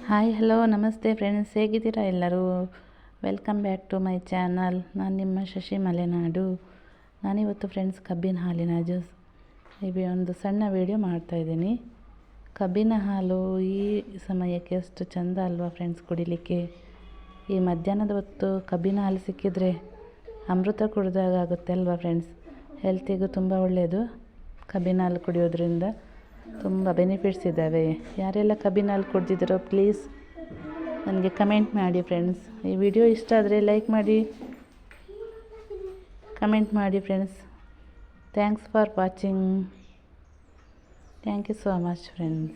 Hi hello ನಮಸ್ತೆ friends, ಹೇಗಿದ್ದೀರಾ ಎಲ್ಲರೂ? Welcome back to my channel. ನಾನು ನಿಮ್ಮ ಶಶಿ ಮಲೆನಾಡು. ನಾನಿವತ್ತು ಫ್ರೆಂಡ್ಸ್ ಕಬ್ಬಿನ ಹಾಲಿನ ಜ್ಯೂಸ್ ಒಂದು ಸಣ್ಣ ವಿಡಿಯೋ ಮಾಡ್ತಾಯಿದ್ದೀನಿ. ಕಬ್ಬಿನ ಹಾಲು ಈ ಸಮಯಕ್ಕೆ ಎಷ್ಟು ಚೆಂದ ಅಲ್ವಾ ಫ್ರೆಂಡ್ಸ್ ಕುಡಿಲಿಕ್ಕೆ. ಈ ಮಧ್ಯಾಹ್ನದ ಹೊತ್ತು ಕಬ್ಬಿನ ಹಾಲು ಸಿಕ್ಕಿದರೆ ಅಮೃತ ಕುಡಿದಾಗ ಆಗುತ್ತೆ ಅಲ್ವಾ ಫ್ರೆಂಡ್ಸ್. ಹೆಲ್ತಿಗೂ ತುಂಬ ಒಳ್ಳೆಯದು. ಕಬ್ಬಿನ ಹಾಲು ಕುಡಿಯೋದ್ರಿಂದ ತುಂಬ ಬೆನಿಫಿಟ್ಸ್ ಇದ್ದಾವೆ. ಯಾರೆಲ್ಲ ಕಬ್ಬಿನ ಹಾಲು ಕುಡ್ದಿದ್ದೀರೋ ಪ್ಲೀಸ್ ನನಗೆ ಕಮೆಂಟ್ ಮಾಡಿ ಫ್ರೆಂಡ್ಸ್. ಈ ವಿಡಿಯೋ ಇಷ್ಟ ಆದರೆ ಲೈಕ್ ಮಾಡಿ, ಕಮೆಂಟ್ ಮಾಡಿ friends. Thanks for watching. Thank you so much friends.